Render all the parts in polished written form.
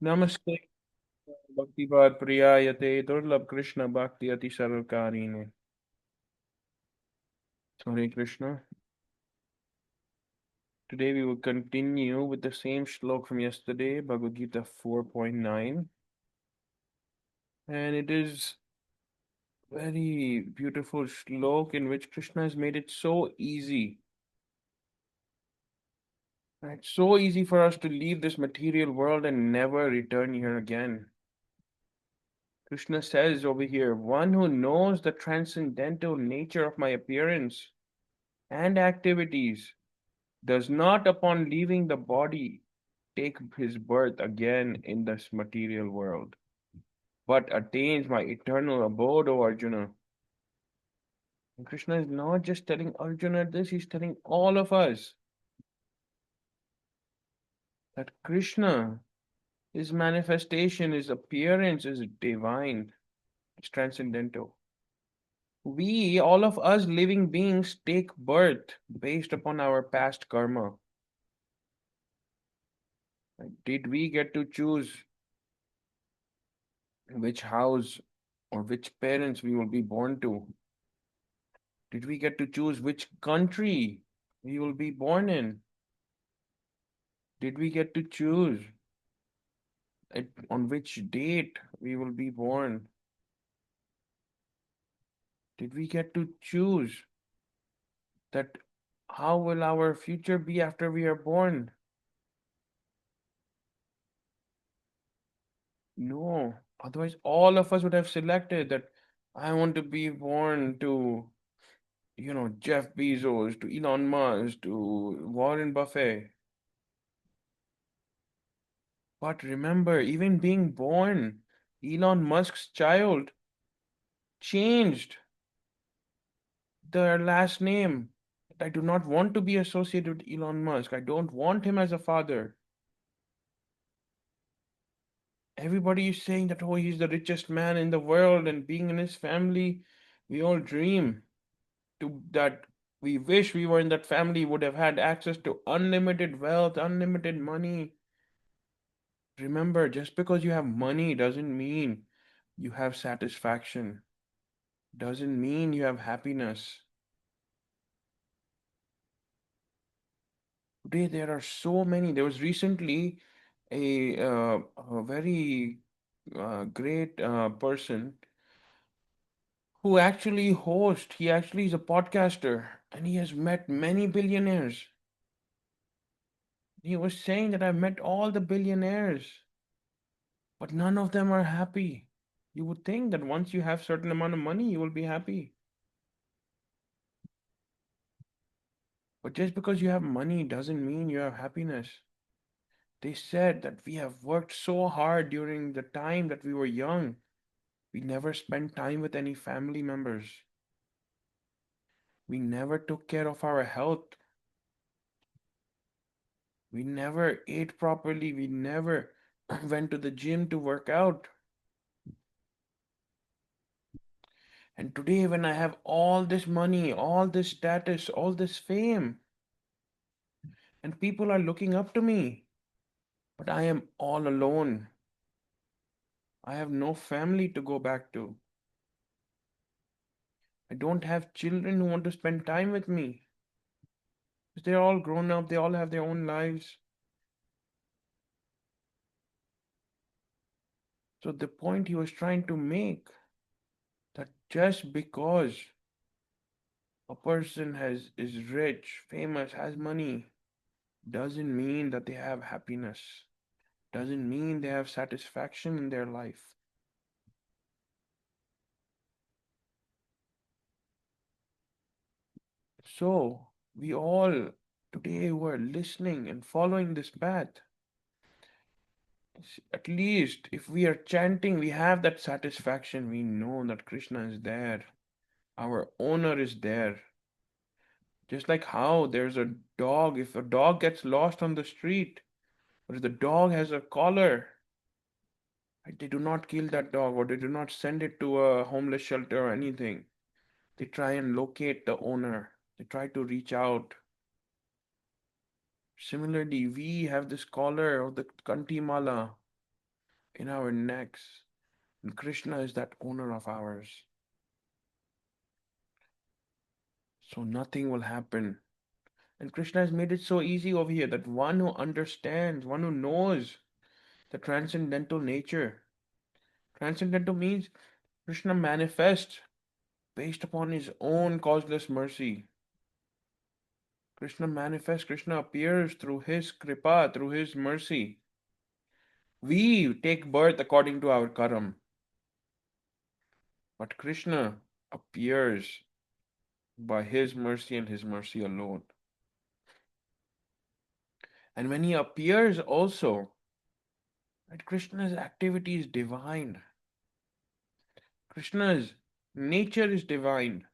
नमस्ते। भक्ति बात प्रियायते दुर्लभ कृष्ण भक्ति अति सरलकारिणे. Hare Krishna. Today we will continue with the same shlok from yesterday, Bhagavad Gita 4.9, and it is very beautiful shlok in which Krishna has made it so easy. It's so easy for us to leave this material world and never return here again. Krishna says over here, one who knows the transcendental nature of my appearance and activities does not, upon leaving the body, take his birth again in this material world, but attains my eternal abode, O Arjuna. And Krishna is not just telling Arjuna this, he's telling all of us that Krishna, his manifestation, his appearance is divine, it's transcendental. We, all of us living beings, take birth based upon our past karma. Did we get to choose which house or which parents we will be born to? Did we get to choose which country we will be born in? Did we get to choose on which date we will be born? Did we get to choose that how will our future be after we are born? No. Otherwise, all of us would have selected that I want to be born to, Jeff Bezos, to Elon Musk, to Warren Buffett. But remember, even being born, Elon Musk's child changed their last name. I do not want to be associated with Elon Musk. I don't want him as a father. Everybody is saying that, oh, he's the richest man in the world, and being in his family, we all dream to that. We wish we were in that family, would have had access to unlimited wealth, unlimited money. Remember, just because you have money doesn't mean you have satisfaction, doesn't mean you have happiness. Today, there are so many. There was recently a very great person who actually hosts, he actually is a podcaster, and he has met many billionaires. He was saying that I've met all the billionaires, but none of them are happy. You would think that once you have certain amount of money, you will be happy. But just because you have money doesn't mean you have happiness. They said that we have worked so hard during the time that we were young. We never spent time with any family members. We never took care of our health. We never ate properly. We never went to the gym to work out. And today, when I have all this money, all this status, all this fame, and people are looking up to me, but I am all alone. I have no family to go back to. I don't have children who want to spend time with me. Because they're all grown up, they all have their own lives. So the point he was trying to make that just because a person is rich, famous, has money, doesn't mean that they have happiness. Doesn't mean they have satisfaction in their life. So we all today who are listening and following this path, at least if we are chanting, we have that satisfaction. We know that Krishna is there. Our owner is there. Just like how there's a dog, if a dog gets lost on the street, but if the dog has a collar, right, they do not kill that dog or they do not send it to a homeless shelter or anything. They try and locate the owner. They try to reach out. Similarly, we have this collar of the Kanti Mala. in our necks. And Krishna is that owner of ours. So nothing will happen. And Krishna has made it so easy over here that one who understands, one who knows the transcendental nature. Transcendental means Krishna manifests based upon his own causeless mercy. Krishna manifests, Krishna appears through his kripa, through his mercy. We take birth according to our karam, but Krishna appears by his mercy and his mercy alone. And when he appears also, right, Krishna's activity is divine. Krishna's nature is divine.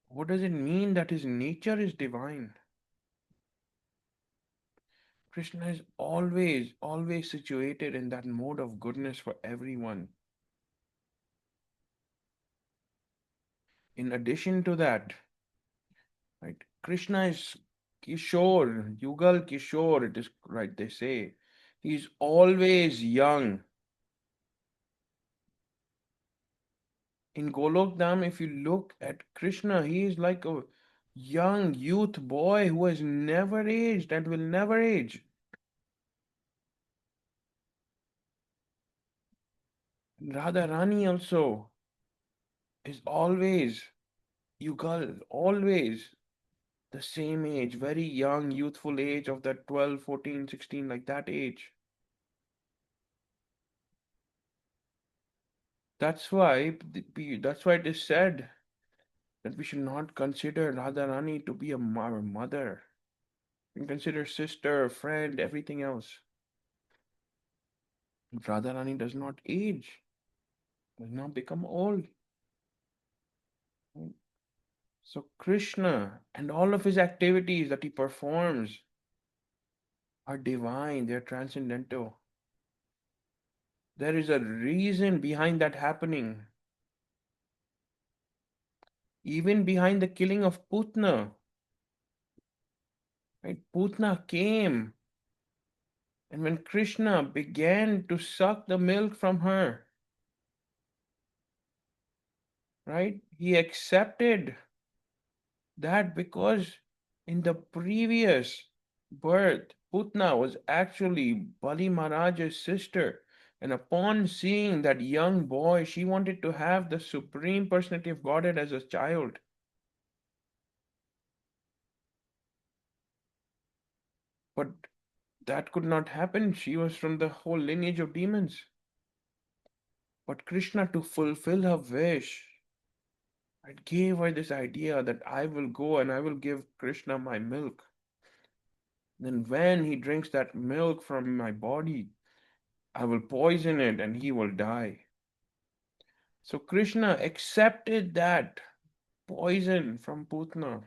What does it mean that his nature is divine? Krishna is always situated in that mode of goodness for everyone. In addition to that, right, Krishna is Kishore, Yugal Kishore, it is right, they say. He's always young. In Golok Dham, if you look at Krishna, he is like a young youth boy who has never aged and will never age. Radha Rani also is always Yugal, always the same age, very young, youthful age of that 12, 14, 16, like that age. That's why it is said that we should not consider Radharani to be our mother. We can consider sister, friend, everything else. Radharani does not age, does not become old. So Krishna and all of his activities that he performs are divine, they're transcendental. There is a reason behind that happening. Even behind the killing of Putna, right? Putna came, and when Krishna began to suck the milk from her, right? He accepted that because in the previous birth, Putna was actually Bali Maharaj's sister. And upon seeing that young boy, she wanted to have the Supreme Personality of Godhead as a child. But that could not happen. She was from the whole lineage of demons. But Krishna, to fulfill her wish, it gave her this idea that I will go and I will give Krishna my milk. Then, when he drinks that milk from my body, I will poison it and he will die. So, Krishna accepted that poison from Putna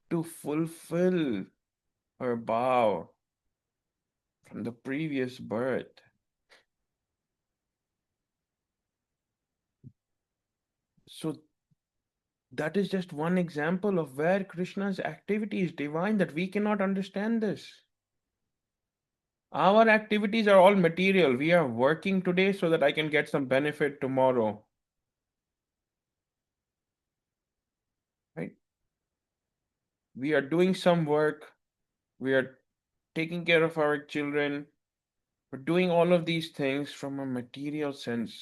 to fulfill her vow from the previous birth. So, that is just one example of where Krishna's activity is divine, that we cannot understand this. Our activities are all material. We are working today so that I can get some benefit tomorrow. Right? We are doing some work. We are taking care of our children. We're doing all of these things from a material sense.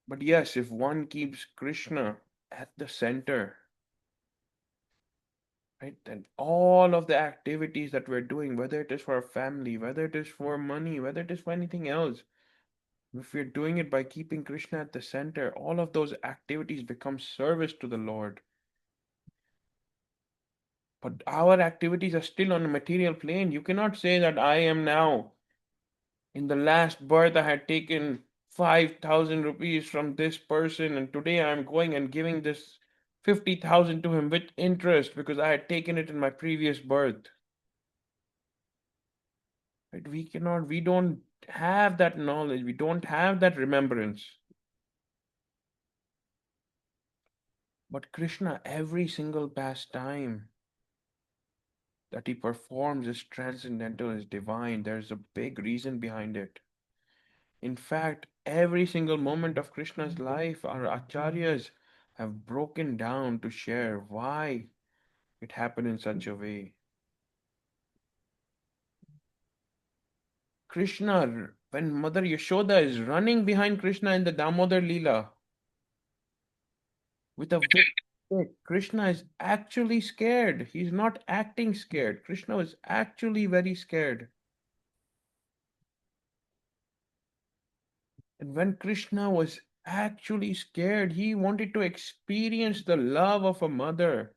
But yes, if one keeps Krishna at the center, right, then all of the activities that we're doing, whether it is for our family, whether it is for money, whether it is for anything else, if we're doing it by keeping Krishna at the center, all of those activities become service to the Lord. But our activities are still on a material plane. You cannot say that I am now, in the last birth, I had taken 5,000 rupees from this person, and today I'm going and giving this 50,000 to him with interest because I had taken it in my previous birth. Right? We don't have that knowledge, we don't have that remembrance. But Krishna, every single pastime, That he performs is transcendental, is divine. There's a big reason behind it. In fact, every single moment of Krishna's life, our acharyas have broken down to share why it happened in such a way. Krishna, when Mother Yashoda is running behind Krishna in the Damodar Leela with a whip stick, Krishna is actually scared. He's not acting scared. Krishna is actually very scared. And when Krishna was actually scared, he wanted to experience the love of a mother,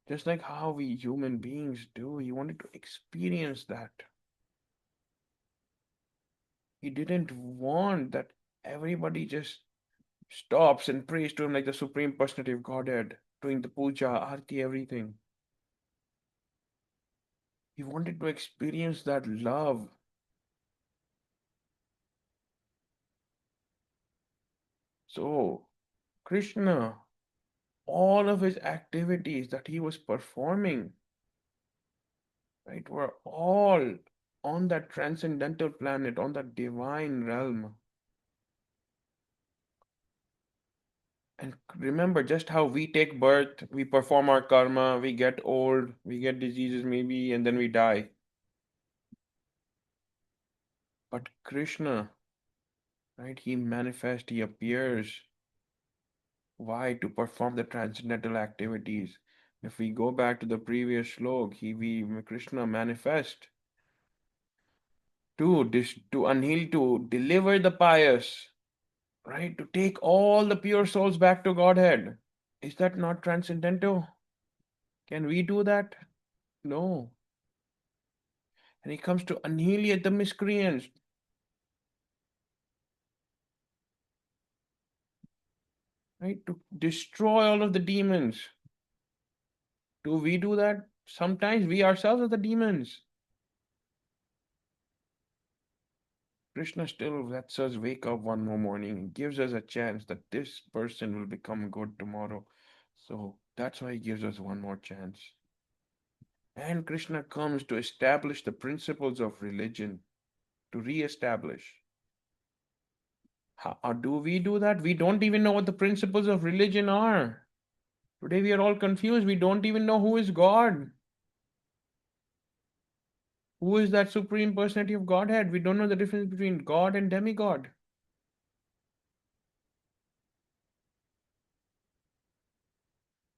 just like how we human beings do. He wanted to experience that. He didn't want that everybody just stops and prays to him like the Supreme Personality of Godhead, doing the puja, arti, everything. He wanted to experience that love. So, Krishna, all of his activities that he was performing, right, were all on that transcendental planet, on that divine realm. And remember just how we take birth, we perform our karma, we get old, we get diseases maybe, and then we die. But Krishna, right, he manifests, he appears. Why? To perform the transcendental activities. If we go back to the previous slok, Krishna manifest to unheal, to deliver the pious, right? To take all the pure souls back to Godhead. Is that not transcendental? Can we do that? No. And he comes to annihilate the miscreants, right? To destroy all of the demons. Do we do that? Sometimes we ourselves are the demons. Krishna still lets us wake up one more morning and gives us a chance that this person will become good tomorrow. So that's why he gives us one more chance. And Krishna comes to establish the principles of religion, to re-establish. How do we do that? We don't even know what the principles of religion are. Today we are all confused. We don't even know who is God. Who is that supreme personality of Godhead? We don't know the difference between God and demigod.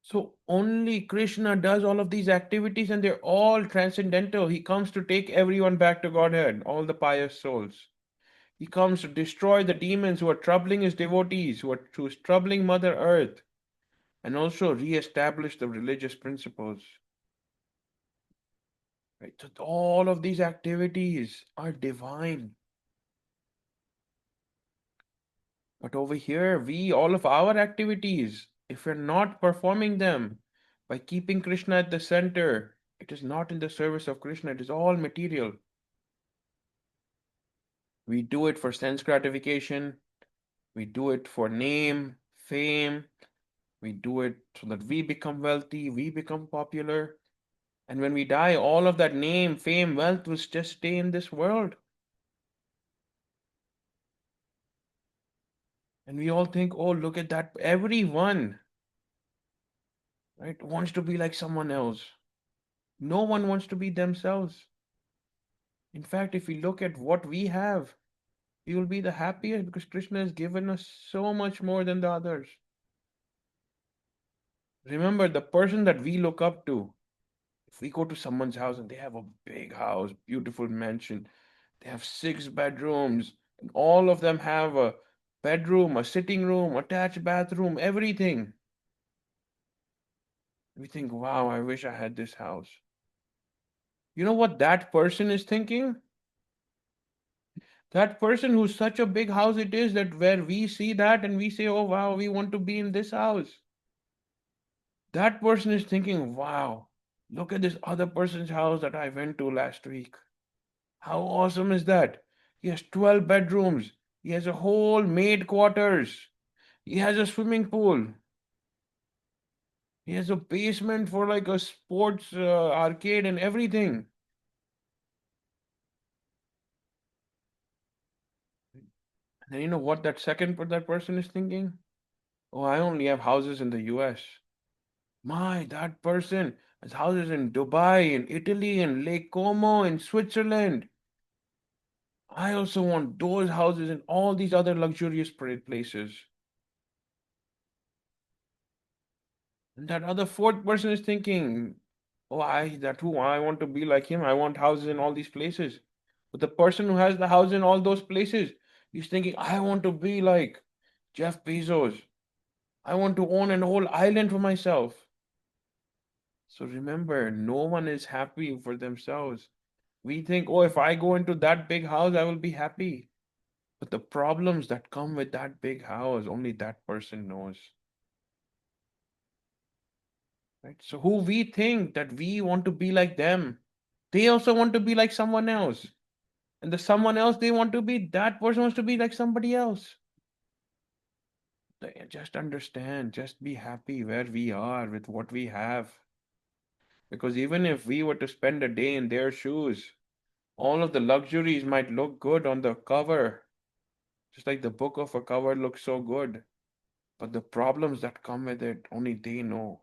So only Krishna does all of these activities and they're all transcendental. He comes to take everyone back to Godhead, all the pious souls. He comes to destroy the demons who are troubling his devotees, who's troubling Mother Earth, and also re-establish the religious principles. Right? So all of these activities are divine. But over here, all of our activities, if we're not performing them by keeping Krishna at the center, it is not in the service of Krishna, it is all material. We do it for sense gratification, we do it for name, fame, we do it so that we become wealthy, we become popular. And when we die, all of that name, fame, wealth will just stay in this world. And we all think, oh, look at that. Everyone, right, wants to be like someone else. No one wants to be themselves. In fact, if we look at what we have, we will be the happiest because Krishna has given us so much more than the others. Remember, the person that we look up to, if we go to someone's house and they have a big house, beautiful mansion, they have 6 bedrooms, and all of them have a bedroom, a sitting room, attached bathroom, everything. We think, wow, I wish I had this house. You know what that person is thinking? That person who's such a big house it is that where we see that and we say, oh wow, we want to be in this house. That person is thinking, wow, look at this other person's house that I went to last week. How awesome is that? He has 12 bedrooms. He has a whole maid quarters. He has a swimming pool. He has a basement for like a sports arcade and everything. And you know what that person is thinking? Oh, I only have houses in the US. That person has houses in Dubai, in Italy, in Lake Como, in Switzerland. I also want those houses in all these other luxurious places. And that other fourth person is thinking, oh, I want to be like him. I want houses in all these places. But the person who has the house in all those places, he's thinking, I want to be like Jeff Bezos. I want to own a whole island for myself. So remember, no one is happy for themselves. We think, oh, if I go into that big house, I will be happy. But the problems that come with that big house, only that person knows. Right? So who we think that we want to be like them, they also want to be like someone else. And the someone else they want to be, that person wants to be like somebody else. Just understand, just be happy where we are with what we have. Because even if we were to spend a day in their shoes, all of the luxuries might look good on the cover, just like the book of a cover looks so good. But the problems that come with it, only they know.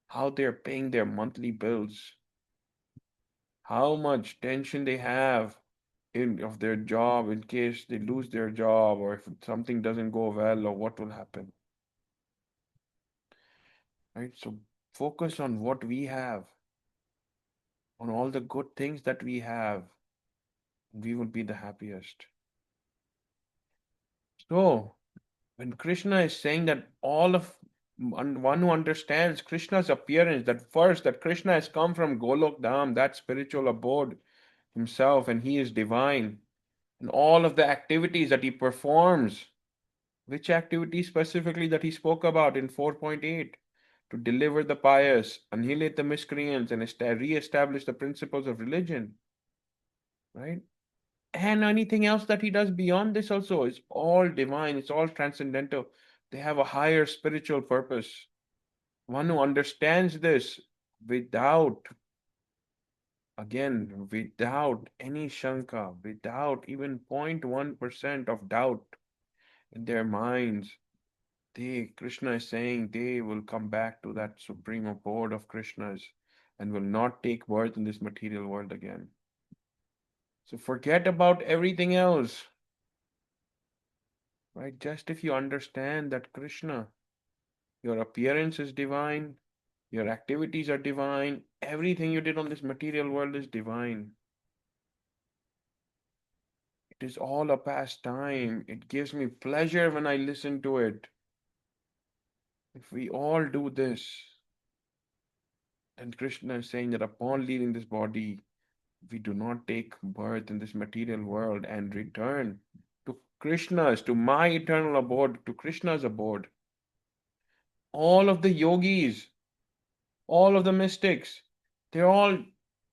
How they're paying their monthly bills, how much tension they have in of their job in case they lose their job or if something doesn't go well or what will happen. Right? So focus on what we have, on all the good things that we have, we will be the happiest. So when Krishna is saying that all of one who understands Krishna's appearance, that first that Krishna has come from Golok Dham, that spiritual abode himself, and he is divine, and all of the activities that he performs, which activities specifically that he spoke about in 4.8, to deliver the pious, annihilate the miscreants, and re-establish the principles of religion, right? And anything else that he does beyond this also is all divine, it's all transcendental. They have a higher spiritual purpose. One who understands this without, again, without any shanka, without even 0.1% of doubt in their minds, Krishna is saying they will come back to that supreme abode of Krishna's and will not take birth in this material world again. So forget about everything else, right? Just if you understand that Krishna, your appearance is divine, your activities are divine, everything you did on this material world is divine. It is all a pastime. It gives me pleasure when I listen to it. If we all do this, and Krishna is saying that upon leaving this body, we do not take birth in this material world and return to Krishna's, to my eternal abode, to Krishna's abode. All of the yogis, all of the mystics, they're all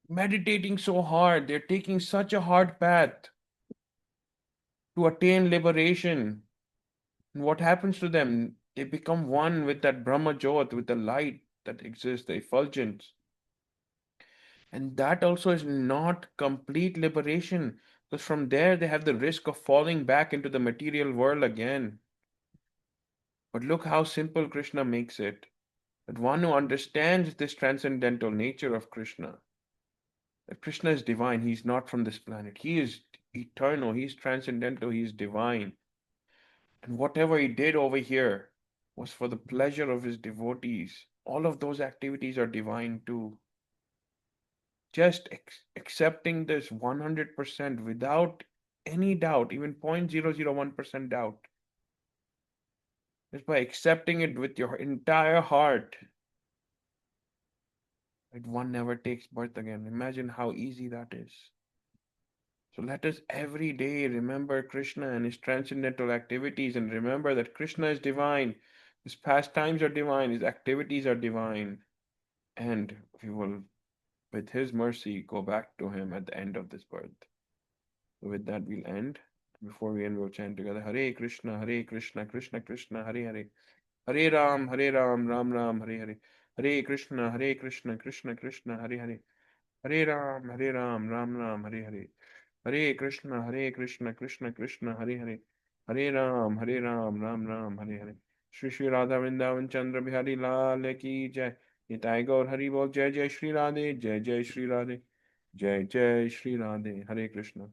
meditating so hard. They're taking such a hard path to attain liberation. And what happens to them? They become one with that Brahma Jyot, with the light that exists, the effulgence. And that also is not complete liberation, because from there they have the risk of falling back into the material world again. But look how simple Krishna makes it. That one who understands this transcendental nature of Krishna, that Krishna is divine, he's not from this planet. He is eternal, he's transcendental, he's divine. And whatever he did over here was for the pleasure of his devotees. All of those activities are divine too. Just accepting this 100% without any doubt, even 0.001% doubt, just by accepting it with your entire heart, that one never takes birth again. Imagine how easy that is. So let us every day remember Krishna and his transcendental activities and remember that Krishna is divine, his pastimes are divine, his activities are divine, and we will, with his mercy, go back to him at the end of this birth. So with that, we'll end. Before we end, we'll chant together Hare Krishna, Krishna Krishna, Hare Hare, Hare Ram, Ram Ram, Hare Hare. हरे कृष्ण कृष्ण कृष्ण हरे हरे, हरे राम राम राम हरे हरे, हरे कृष्ण कृष्ण कृष्ण हरे हरे, हरे राम राम हरे हरे। श्री श्री राधा वृंदावन चंद्र बिहारी लाल की जय। निताई गौर हरि बोल, जय जय श्री राधे, जय जय श्री राधे, जय जय श्री राधे। हरे कृष्ण।